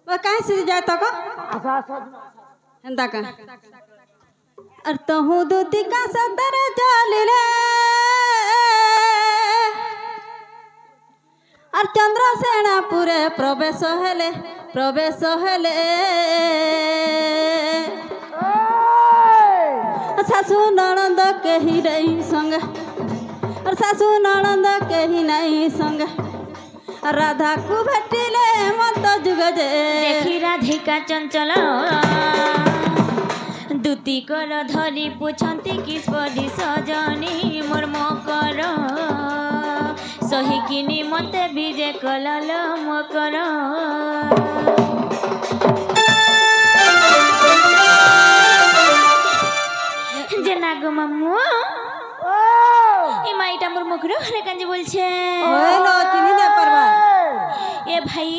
वो कहीं से जाए तो को आसा आसा हेंदा का अर तहु दूती का सदर जाली रे और चंद्रसेना पूरे प्रवेश हेले सासू ननंद कही नहीं संग और सासू ननंद कही नहीं संग राधा को भेटिले मत जुग जे देखी राधिका चंचल दूती कर धरी पूछती किस परी सजनी मोर मकर सहिकिनी मते विजे कलल मकर जे नागो मामू ए माइटा मोर मकरो हरे कांजे बोलछे ओलो चिनी दे परबा ए भाई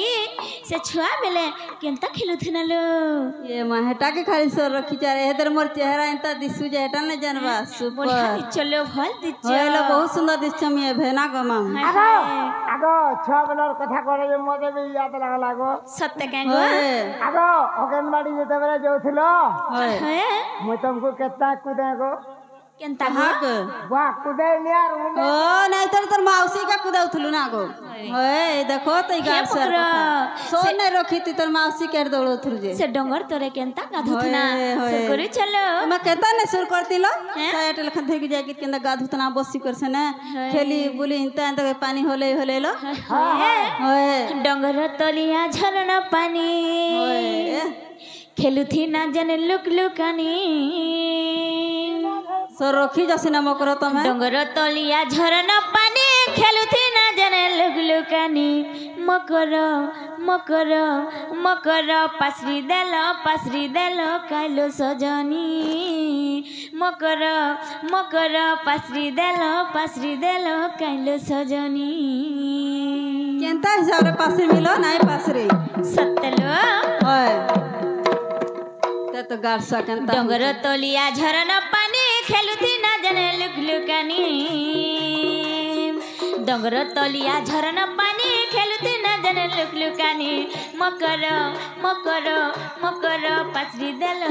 से छुआ बेले केनता खेलुथिना लो ये महटा के खाली सर रखी जा रे हेदर मोर चेहरा इंता दिसु जे एटा न जानबा सुपर चलो भल दिच ओलो बहुत सुंदर दिसछ मिए भेना ग माम आगो आगो छुआ बेलर कथा करे जे मते भी याद लागो सत्य कांगो आगो अगनबाड़ी जेते बेले जोथिलो होय मैं तुमको कितना कुदे गो केनता हाक वाह कुदे यार ओ नहीं तर मौसी का कुदाउथलु ना गो ओए देखो तई गाल सर सो नहीं रखी ती तर मौसी केर दौड़थलु जे से डंगर तोरे केनता गाधुतना से करू चलो मैं कहता ने सुर करतिलो सायट लखन धर के जाके केंदा गाधुतना बसी करसे ने खेली बुली इंता इंता पानी होले लो ओए डंगर तलिया झरना पानी ओए खेलुथी ना जने लुक लुकानी सो रखी जसी ना मकर तमे डंगर तलिया झरना पानी खेलुथी ना जने लुक लुकानी मकर मकर मकर पासरी देल कालो सजनी मकर मकर पासरी देल कालो सजनी केंता हिसाब रे पासे मिलो नाही पासरे सत्तलो ओए तो गारसा केंता डंगर तलिया झरना पानी खेलुथी ना जने लुक लुकानी डंगर तलिया झरना पानी खेलुथी ना जने लुक लुकानी मकर मकर मकर पासरी देल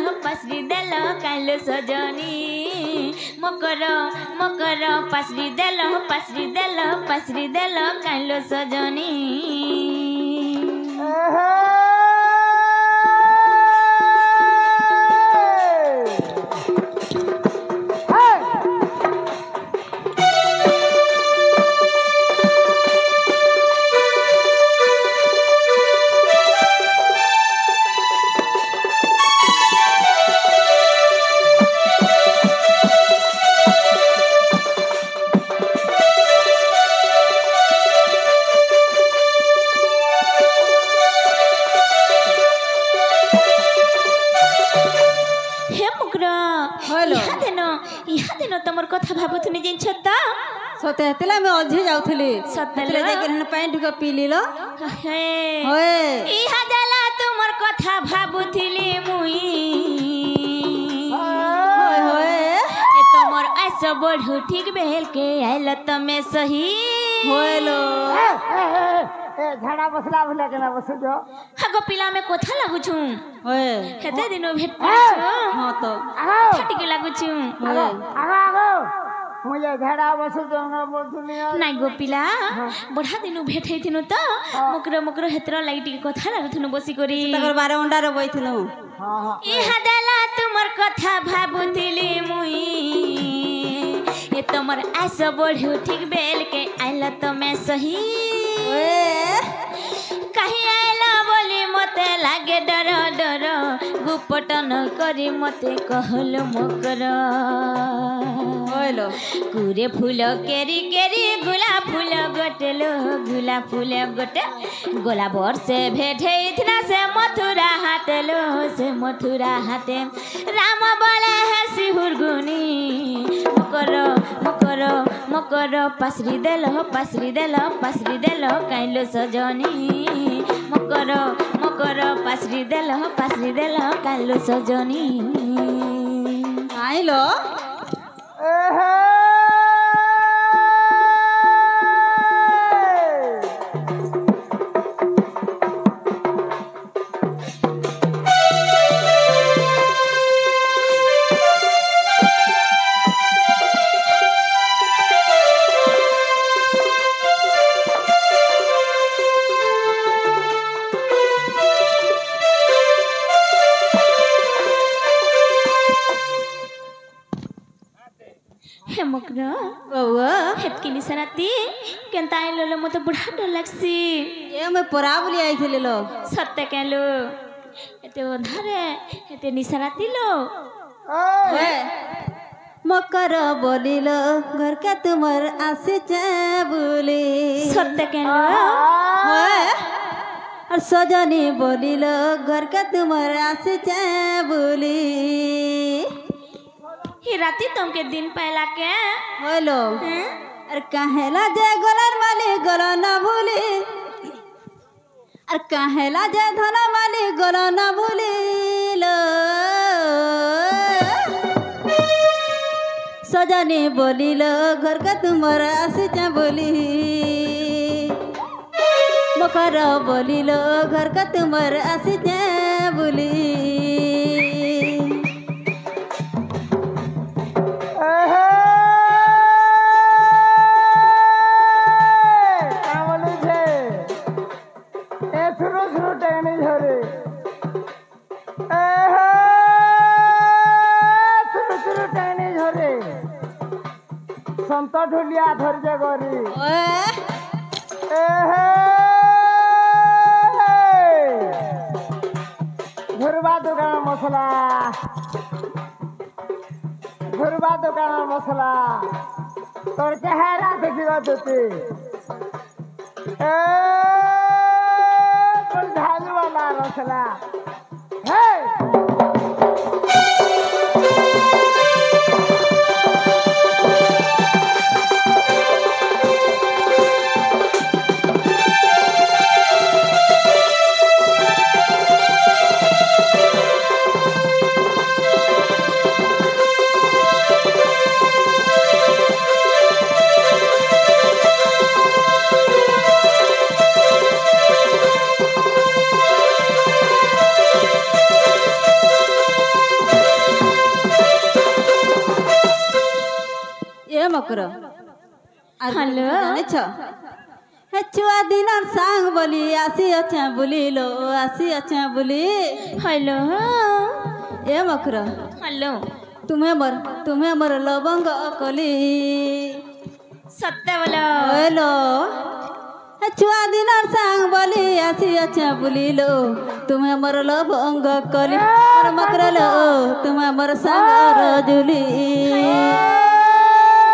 कालो सजनी मकर मकर पासरी देल कालो सजनी तमर कथा भाबुथुनी जिन छत्ता सते हेतला में अझे जाउथली सतले जाके न पानी ढुका पी लीलो हे होए इहा जाला तुमर कथा भाबुथली मुई होए होए ए तमर ऐसा बढ़ू ठीक बेल के आइल तमे सही होएलो ए झाड़ा बसला भले के ना बसु जो हगो पिला में कोथा लागु छु होए हेते दिनो भेट छु हां तो छटी के लागु छु होए आगो मुझे झाड़ा बसु जो ना बोलथुनी नाइ गो पिला बढा दिनो भेट हेथिनु त मकर हेत्र लाइट के कोथा लागुथुनु बसी करी तकर बारे अंडा रे बैठनु हां हां इहा जाला तुमर कथा भाबुथली मुई ये तमर ऐसा बढ़ू ठीक बेल के आइल तमे सही कहीं आइला बोली मते लागे डर डर गुपटन करी मते कहल मकर होएलो कुरे फूल केरी केरी गुला फूल गोटेलो गुला फूल गोटे गोला वर्षे भेटे इतना से मथुरा हाटे राम बोले है सिहुरगुनी मकर मकर मकर पासरी देल काइलो सजनी मकर मकर पासरी देल काइलो सजनी आइलो मकर बउआ हेतकी निशानाती केनता आइलो मते बुढ़ा डर लागसी ये मैं परा बोली आई थी लो सत्य कहलो एते ओधारे एते निशानाती लो ओए मकर बोलिलो घर का तुमर आसे बोली सत्य कहलो और सजनी बोलिलो घर का तुमर आसे बोली ही राती तुमके दिन पहला के बोलो हैं? और कहेला जय गोलन माली गोलो न भूली और कहेला जय धन माली गोलो न भूली लो सजनी बोलिलो घर का तुमर आसे बोली मकर बोलिलो घर का तुमर आसे बोली संत ढुलिया धरजे गरी घुरबा दुकान मसला घुरबा दुकान मसला तोर चेहरा देखिबा देती तोर झालू वाला रसला हे मकर हेलो हे छुआ दिन सांग बोली आसी अच्छा बोली लो आसी अच्छा बोली हेलो ए मकर हेलो तुम्हें मर लवंग अकली सत्य बोलो हेलो हे छुआ दिन सांग बोली आसी अच्छा बोली लो तुम्हें मर लवंग अकली और मकर लो तुम्हें मर सांग रजुली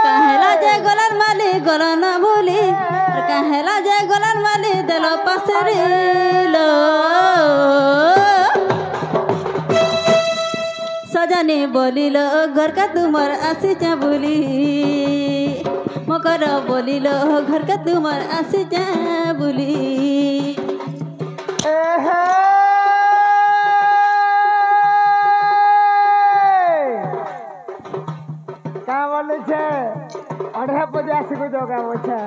कहेला जय गोलन माली गोलो न भूली कहेला जय गोलन माली दिलो पसरी लो सजनी बोलिलो घर का तुमर आसी बोली मकर बोलिलो घर का तुमर आसी बोली अढ़े पचास को जगह बोछे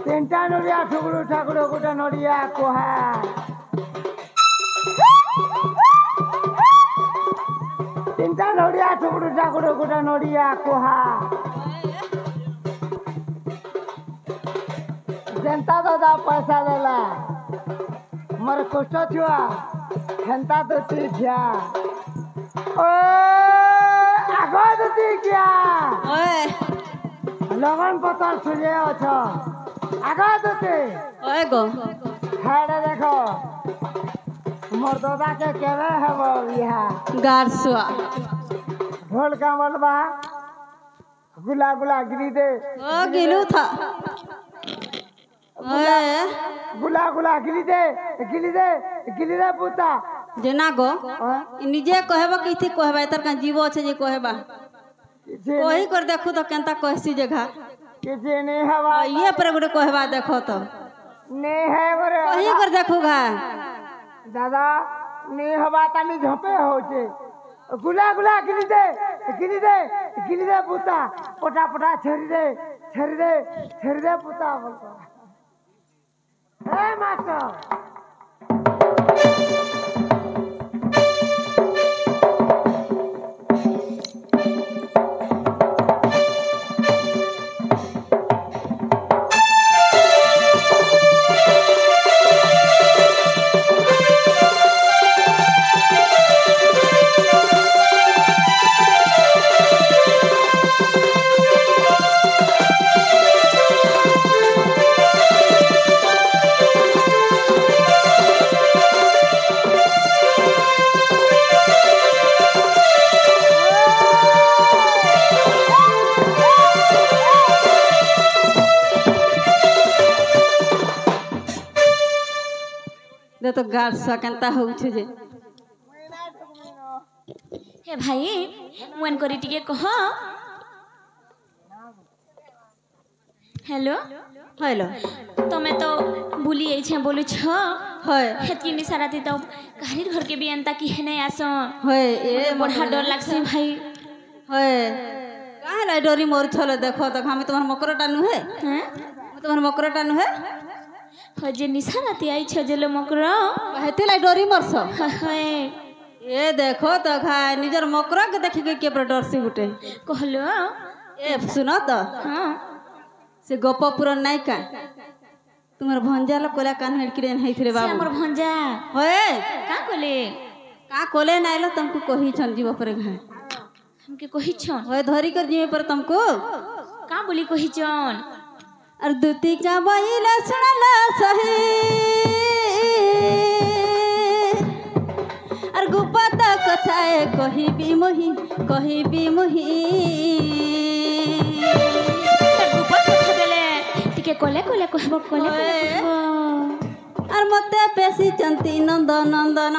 तीनटा नड़िया ठुकरू ठाकुर गोटा नड़िया कोहा तीनटा नड़िया ठुकरू ठाकुर गोटा नड़िया कोहा जनता दादा पैसा देला मर कष्ट छुआ हेंता तो ठीक ओ आगो तो ठीक ओए लगन पतर सुजे अच्छा आगो तो ओए गो हेडे देखो मर्दोदा के केवे है वो यहाँ गारसुआ ढोल का मलबा गुला गुला गिरी दे ओ गिलू था ओए गुला गुला गिली दे पुता जेना गो निजे कहबा किथि कहबा तर का जीवो छै जे कहबा कोही कर देखो तो केनता कहसी जगह के जे ने हवा ये पर गुडे कहबा देखो तो ने है बरे कोही कर देखो घा दादा ने हवा तानी झपे होचे गुला गुला गिली दे पुता पोटा पोटा छरी दे पुता बोलतो ए मास्टर ତୁମେ ତ ଗାର୍ସ କେନ୍ତା ହଉଛୁ ଯେ हे भाई मन करी टिके कह हेलो হইল तमे तो भूली आई छे बोलू छ হয় हेतकी निसारा थी तो कारीर घर के भी अंता की है नहीं आसो হয় এ बड़ा डर लागसे भाई হয় কাহলা ডরি মোর ছলে দেখো তো আমি তোমার মকরটা নুহে हैं তোমার মকরটা নুহে हो जे निसारा थी आई छ जेलो मकरो হেতিলাই ডরি মরছ हाय এ দেখো তো খায় নিজের মকরকে দেখি কে পুরা ডরছি গুটে कहलो এ শুনো তো हां সে গপ পুরন নাই কা তোমার ভঞ্জাল কোলা কান হেড়কি রেন হেইথিরে से বাবু हमर भंजा হয় का कोले का कोले नाइलो तुमको कही छन जीव पर घा हमके कहि छन হয় धरी कर जीव पर तुमको का बोली कहि छन और दूती का बइला सुनला सही और गुपत कथाए कही भी मोही गुपत कथा बेले टिके कोले कोले कहबो कोले कोले कहबो और मते पेशी चंती नंद नंदन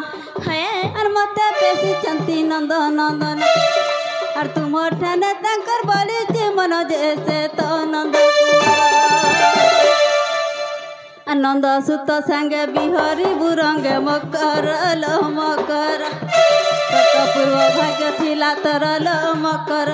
है और मते पेशी चंती नंद नंदन और तुम ठाने तंकर बोली जे मन जैसे तो नंद नंद सुत संगे बिहरी बुरंगे मकर लो मकर पूर्व भाग्य थिला तर लो मकर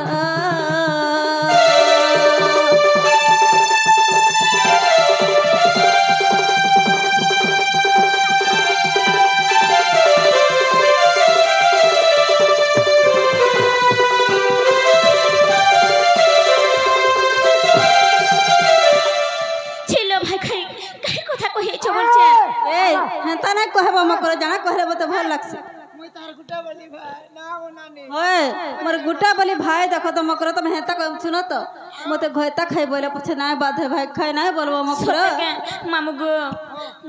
छिलो भाई खाई काहे कथा कहि छ बोलछे ए हेता ना कहबो मकर जाना कहले मते भल लागसे मुई तार गुटा बोली भाई ना हो नानी ओए मोर गुटा बोली भाई देखो तो मकर तुम हेता सुनो तो मते घयता खाई बोले पछे ना बाधे भाई खाई ना बोलबो मकर सतके मामू गो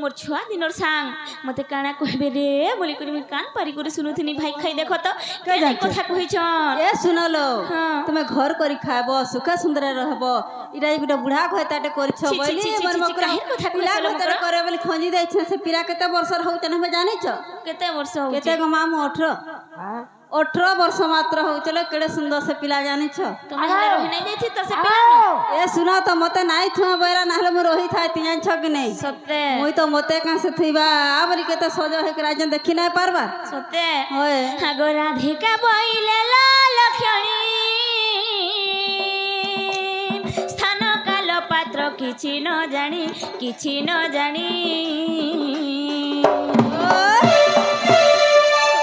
मोर छुआ दिनर सांग मते काना कहबे रे बोली करी मैं कान पारी करे सुनुथिनी भाई खाई देखो तो काहे जान्छ? कथा कहि छन ए सुनलो हाँ। तुमे घर करी खाबो सुखा सुंदर रहबो इरा गुटा बुढ़ा घयताटे करिछ छी, छी, बोली छी, छी, मोर छी, मकर काहे कथा पिला कहिसलो घयताटे मकर? करे बोली खंजी दै छ से पिरा केते वर्षर होउ तने हम जानि छ केते वर्ष हो केते गो मामू 18 वर्ष मात्र होउ चलो केड़े सुंदर से पिला जानि छ तुम हले रहि नहीं जाई तो से पिला ए सुना तो मते नाइ छुआ बैरा नाहले मो रही थाय ती जान छ कि नहीं सत्य मुई तो मते का से थीबा आ बोली केते सजो हे के राजन देखि नाही पारबा सत्य होय आगो राधिका बइले लक्षणी स्थान काल पात्र किछि न जानी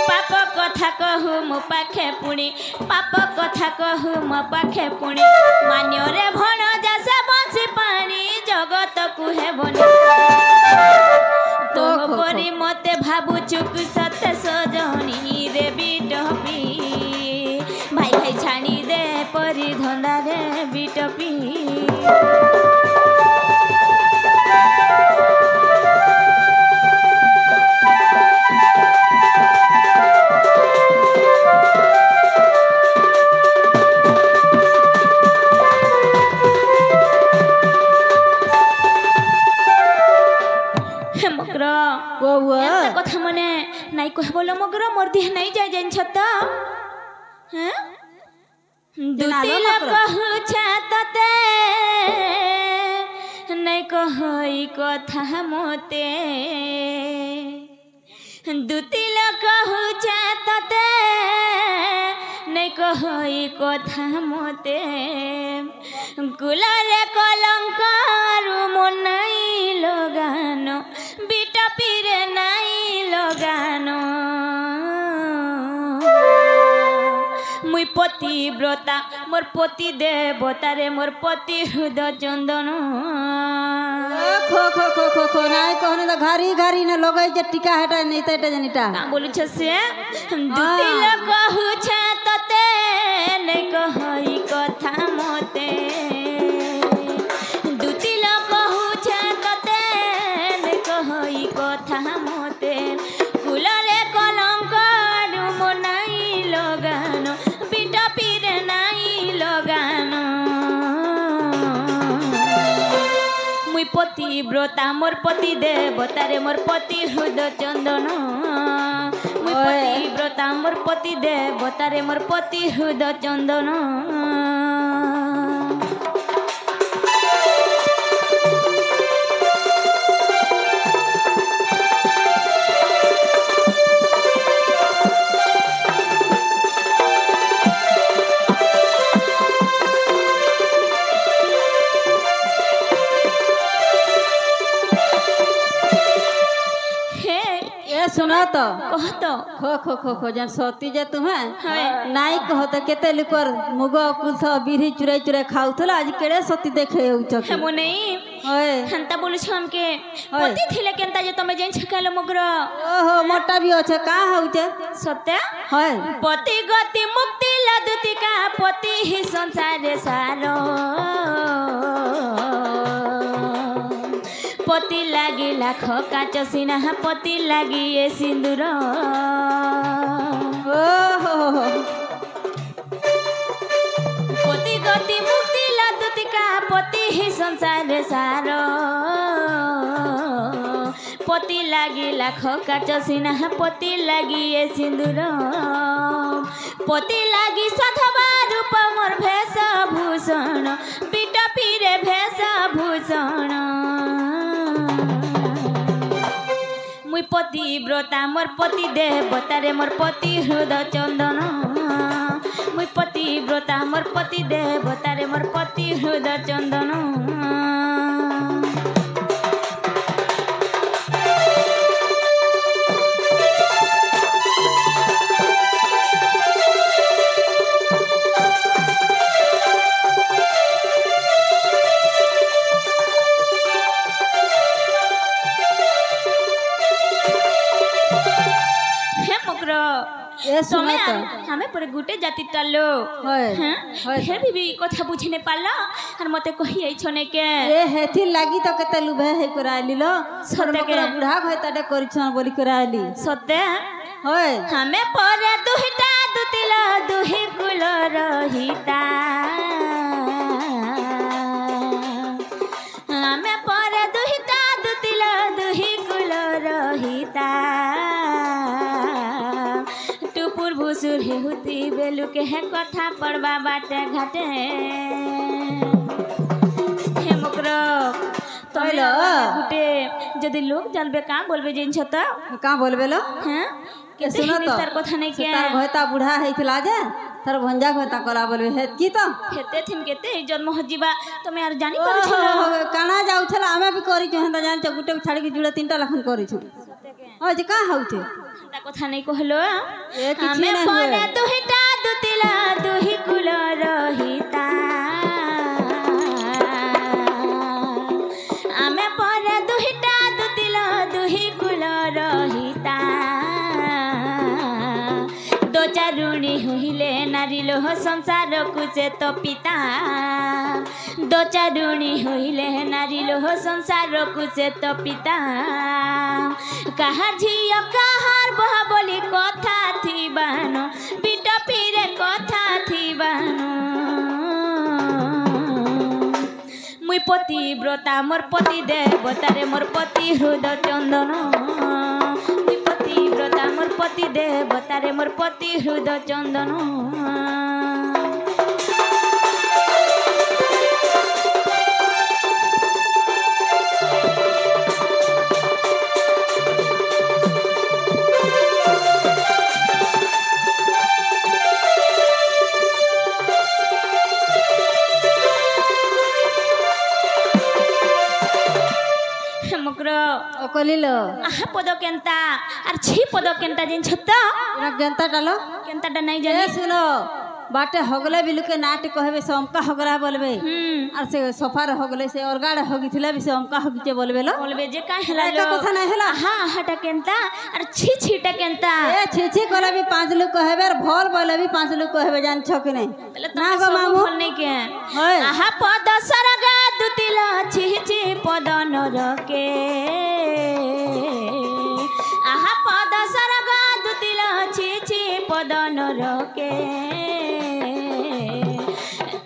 पाप कथा कहू मो पाखे पुणी पाप कथा कहू मो पाखे पुणी मान्य रे भण जासे बंसी पानी जगत को हेबनी तो परी मते भाबु चुक सत्य सजनी रे बिटपी भाई भाई छाणी दे परी धंदा रे बिटपी मकर बउआ एंता कथा मने नाइ कहबोलो मगर मोर देह नाइ जाय जाइन छत हैं दुतिल मकर? कहू छतते नाइ कहई कथा मोते दुतिल कहू छतते नाइ कहई कथा मोते कुलरे कलंकार मनाई लगानो बिटा पीरे नाई लगानो मुई पतिव्रता मोर पति देवता रे मोर पति हृदय चंदन खो खो खो खो खो नाइ कहने तो घारी घारी न लगै जे टिका हटा नहीं तटे जनिटा का बोलु छ से दुतिल कहू छ तते नै कहई कथा मोते दुतिल कहू छ तते नै कहई कथा मोते कुलरे कलंक मनाई लगानो बिटा पीरे नाई लगानो मुई पतिव्रता मोर पति देवतारे मोर पति हृदय चंदन मुई पतिव्रता मोर पति देवतारे मोर पति हृदय चंदन सुना तो कह तो खो खो खो खो जन सोती जे तुम्हें हाँ। नाई कह तो केते लिकर मुग कुल बिरी चुराई चुराई खाउथला आज केड़े सती देखे उचक हम नहीं ओए हंता बोलु छम के पति थिले केनता जे तमे जेन छकालो मगर ओहो मोटा भी अछि का होउते सत्य होय पति गति मुक्ति लदुतिका पति ही संसार सारो पति लागी लाख काच सिना पति लागी ए सिंदूर ओहो पति गति मुक्ति लदुतिका पति ही संसार सार पति लागी लाख काच सिना पति लागी ए सिंदूर पति लागी सधवा रूप मोर भेष भूषण पीठ पीरे भेष भूषण मुई पतिव्रता मोर पति देवतारे मोर पति हृदय चंदन मुई पतिव्रता मोर पति देवतारे मोर पति हृदय चंदन ए सुना तो हमें पर गुटे जाति टालो होय हां फिर भी कथा बुझे ने पाला और मते कहि आई छने के ए हेथि लागी तो केते लुभे हे कराली लो सत्य के बुढ़ा भय तडे करिछन बोली कराली सत्य होय हमें पर दुहिता दुतिला दुहि कुल रहिता हमें पर दुहिता दुतिला दुहि कुल रहिता भूसुर हेहुती बेलु के है कथा पड़वा बाटे घाटे हे मकरो तोलो गुटे जदी लोग जानबे का बोलबे जिन छता का बोलबे लो हैं के सुनो तो तार कथा नहीं के तार भयता बुढ़ा हेथिला जे तार भंजा भयता कला बोलबे हे की तो हेते थिन केते जन्म हजीबा तमे यार जानी पर छलो काना जाउ छला हमें भी करी छ हंदा जान छ गुटे छाड़ी के जुड़े तीनटा लखन करी छ ओ जे का होउते कथा नहीं कहलो हमें पने दुहिता दुतिला दुहि कुल रहिता हमें पने दुहिता दुतिला दुहि कुल रहिता दो चारुणी हुइले नारी लोह संसार कुसे तो पिता दो चारुणी हुइले नारी लोह संसार कुसे तो पिता कहार झियो कहार बहा बोली कथा थी बानो पीठ पीरे कथा थी बानो मुई पतिव्रता मोर पति देवतारे मोर पति हृदय चंदन मुई पतिव्रता मोर पति देवतारे मोर पति हृदय चंदन कलिलो आहा पद केंता आर छी पद केंता जिन छत्ता ना गेंता डालो केंता ड नहीं ए जानी सुनो बाटे हगले बिलु के नाट कहबे से हमका हगरा बोलबे और से सोफार हगले से और हगिथिला भी से हमका हगिचे बोलबे लो बोलबे जे का हेला का कथा नहीं हेला हां हटा केंता आर छी छीटा केंता ए छी छी करे भी पांच लोग कहबे और भोल बोले भी पांच लोग कहबे जान छ कि नहीं ना गो मामू भोल नहीं के होय आहा पद सरगा दुतिला छी छी पद नरके आहा पद सरगा दुतिला छी छी पद नरके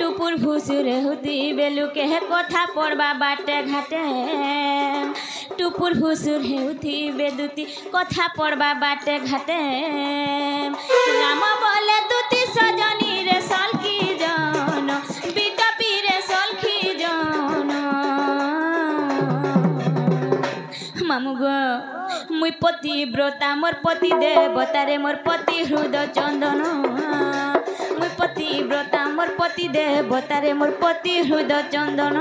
टुपुर भुसुर ହେଉଥି ବେଲୁକେ କଥା ପଡ଼ବା ବାଟେ ଘାଟେ ଟୁପୁର ଫୁସୁର ହେଉଥି ବେଦୁତି କଥା ପଡ଼ବା ବାଟେ ଘାଟେ ରାମ ବୋଲେ ଦୁତି ସଜନୀରେ ସଲଖି ଜନ ବିଟପିରେ ସଲଖି ଜନ মামু গো মুই পতিব্রতা মোর পতি দেবতারে মোর পতি হৃদয় চন্দন মুই পতিব্রতা মোর পতি দেবতারে মোর পতি হৃদয় চন্দন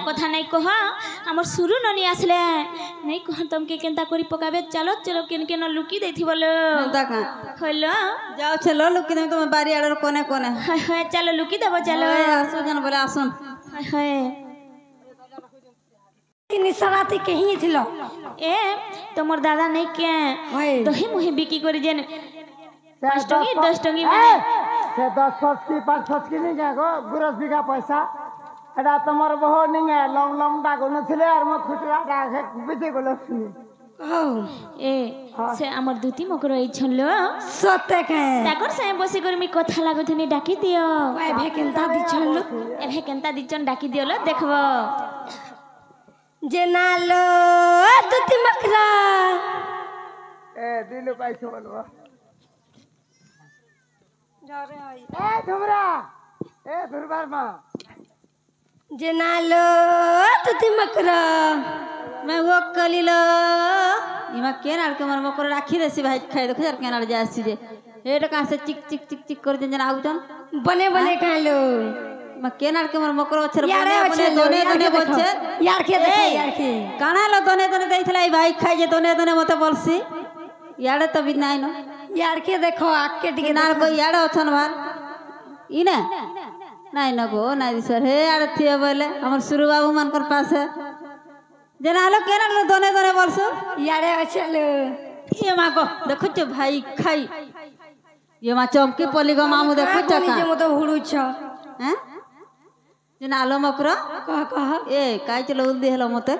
কথা নাই কহ আমার সুরু ননি আসলে নাই কহ তমকে কেনতা করি পকাবে চলো চলো কেন কেন লুকি দেইথি বলো দেখা হলো যাও চলো লুকি দেব তোমার বাড়ি আড়র কোনে কোনে হয় হয় চলো লুকি দেব চলো আসো জান বলে আসুন হয় হয় নিশারাতি কেহি ছিল এ তোমার দাদা নাই কে দহি মুহি বিকি করে যেন 5 টঙ্গি 10 টঙ্গি মানে সে 10 ফসকি 5 ফসকি নি গো গুরস বিঘা পয়সা এটা তোমার বহু নিঙে লং লং ডাগো নছিলে আর মো খুচরা ডাকে বিতে গলো এ সে আমার দুতি মকর এই ছনলো সতে কে তাকর সে বসি করে মি কথা লাগুথনি ডাকি দিও এভে কেনতা দিছল এভে কেনতা দিছন ডাকি দিওলো দেখব যে নালো দুতি মকরা এ দিলু পাইছো বলবো জরে হই এ ধুমরা এ ধুরবার মা যে নালো দুতি মকরা मैं वो कलिलो इमा केनाल के मर मकर राखी देसी भाई खाई देखो यार केनाल जासी जे एटा कहां से चिक चिक चिक चिक कर जन आउचन बने बने खालो मैं केनाल के मर मकर अछर यारे बने दोने दोने बच्चे यार के देखे यार के काना लो दोने दोने देइथला ई भाई खाई जे दोने दोने मते बोलसी याडे तो भी नाइ न यार के देखो आके टिके केनाल को याडे अछन भार इने नाइ न गो नाइ सर हे याडे थिए बोले हमर सुरु बाबू मानकर पास है जनालो केनाल दोने दोने बोलसु यारे चलो ये माँ को देखो जो भाई खाई ये माँ चौकी पली गो मामू देखो चका जे मतो हुडू छ हैं जनालो मकरो कह ए काई चलो उल्दी हेलो मते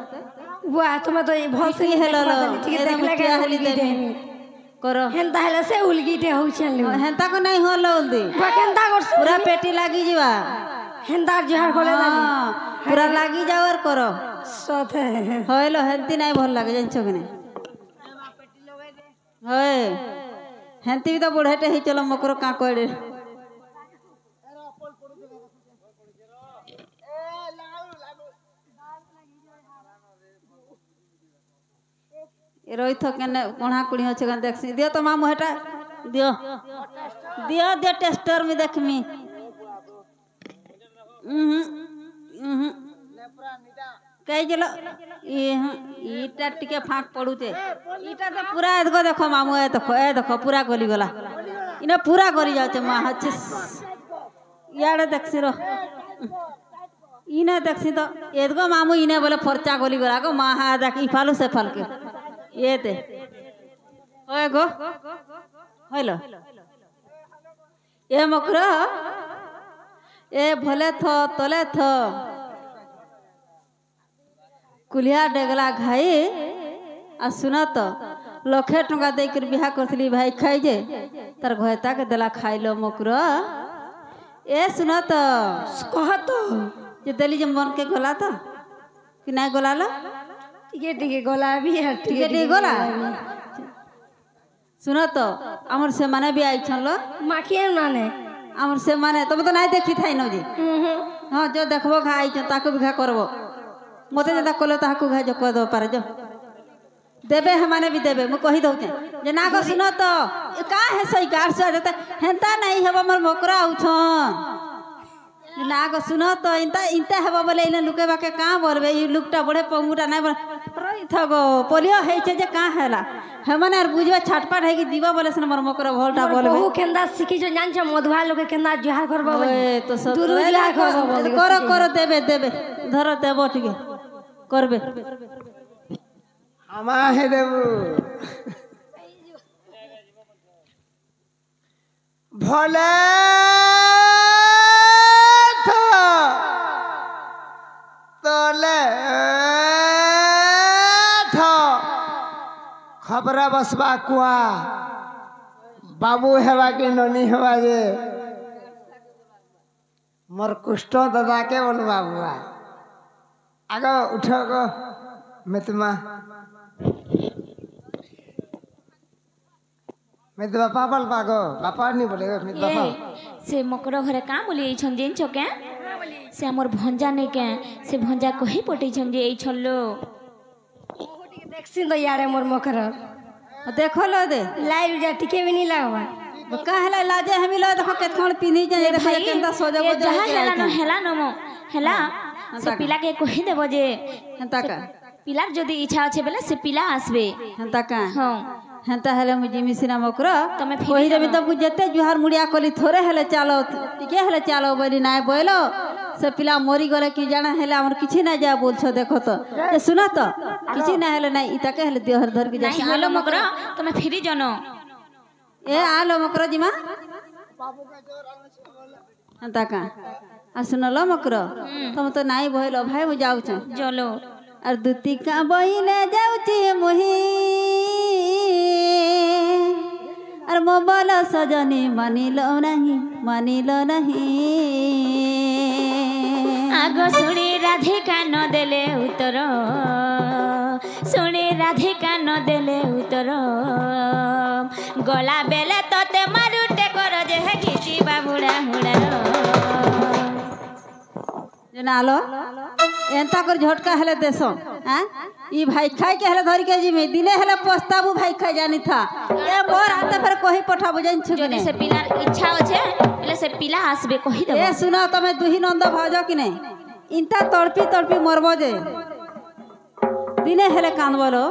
बुआ तुम तो भौसी हेलो लो ठीक देख लगे हेली दे करो हेंता हेले से उलगीटे हो चलो हेंता को नहीं होलो उल्दी बुआ केनता करस पूरा पेटी लागी जीवा हेंता जहर कोले दानी पूरा लागी जाओ और करो सथे होइलो हेंती नहीं भल लागे जानछो कि नहीं होय हेंती भी तो बुढ़ेटे ही चलो मकरो का कोड़े रोई थो केने कोणा कुड़ी होछ कन देखसी दियो तो मामू हेटा दियो दियो दियो टेस्टर में देखमी कई चलो ईटा टिके फाक पड़ुचे ईटा तो पूरा एदको देखो मामू ए देखो पूरा गली गला इने पूरा गली जाउचे मा हछ याडे देखसी रो इने देखसी तो एदको मामू इने बोले फरचा गली गला को मा हा देख इफालु से फल के ये दे ओए गो होइलो ए मकरो ए भले थो तले थो कुलिया डेगला घाई आ सुन तो लक्षे टंका देकर बिहा करथली भाई खाई जे तार घयता के देला खाइलो मकरो ए सुन तो कह तो जे देली जे मन के गला तो कि नहीं गला लो टिके टिके गला भी है टिके टिके गला सुन तो हमर से माने भी आई छलो माखिए माने हमर से माने तुम तो नहीं देखी थाई न जी हां जो देखबो घाई छ ताको भी घा करबो मते जदा कोले ताको घा जो कर दो पारे जो देबे हमाने भी देबे मु कहि दउ जे ना को सुनो तो का है सही गार से देता हेंता नहीं हेबो हमर मकरा आउ छ ना गो सुनो तो इंता इंता हेबा बोले इने लुके बाके का बोलबे ई लुकटा बड़े पंगुटा नहीं बोल रही था गो पोलियो है जे का हैला हमने यार बुझबे छटपट है कि दीवा बोले से मोर मकर भोलटा बोलबे बहु केंदा सिखी जो जान छ मधुआ लोग केंदा जुहार करबो ओए तो सब दुरु जुहार करबो करो करो देबे देबे धरो देबो ठीक करबे हमा है देबू भोले तोले खबर बसबा कुआ बाबू हेबा कि ननी हेबा जे मोर कुष्ठ दादा के बोल बाबुआ आगो उठो गो मितमा मित बापा बोल पागो बापा नहीं बोलेगा मित बापा से मकर घरे का बोली छन जेन छके से हमर भंजा ने के से भंजा कहि पटै छन जे एई छल्लो देखसिन तो यारे मोर मकर देखो लो दे लाइव जा टिके भी नहीं लागवा कहला लाजे हम लो देखो केतखण पिनी जे देखो केंदा सोजो ये जहा हेला न मो हेला से ताका। पिला के कहि देबो जे हंता का पिलार जदी इच्छा আছে बेले से पिला आसबे हंता का हां हंता हेले मुझे मिसिना मकर तमे फिरी कोही रे जानो। तब जते जुहार मुड़िया कली थोड़े हेले चालो टिके हेले चालो बोली नाय बोलो से पिला मोरी गले कि जाना हेले हमर किछि ना जा बोलछो देखो तो ए सुना तो किछि ना हेले नाही इता के हेले देहर धर के जा नहीं हेलो मकर तमे फिरी जनो ए आलो मकर जिमा हंता का आ सुनलो मकर तुम तो नाई भइलो भाई मु जाउ छ चलो और दुतिका बहिने जाउची मुही और मोबाइल सजनी मानिलो नहीं आगो सुनी राधिका न देले उतर सुनी राधिका न देले उतर गला बेले तते मारुटे कर जे हे घिची बाबुड़ा हुड़ार जना आलो एंता कर झटका हेले देसो हैं ई भाई खाई के हेले धर के जिमे दिने हेले पस्ताबू भाई खाई जानी था ए बोर आते फिर कोही पठाबो जान जदी छुगने से पिलार इच्छा होछे बेले से पिला आसबे कहि देबो ए सुना तमे दुही नंद भाजो कि नहीं इंता तड़पी तड़पी मरबो जे दिने हेले कांद बोलो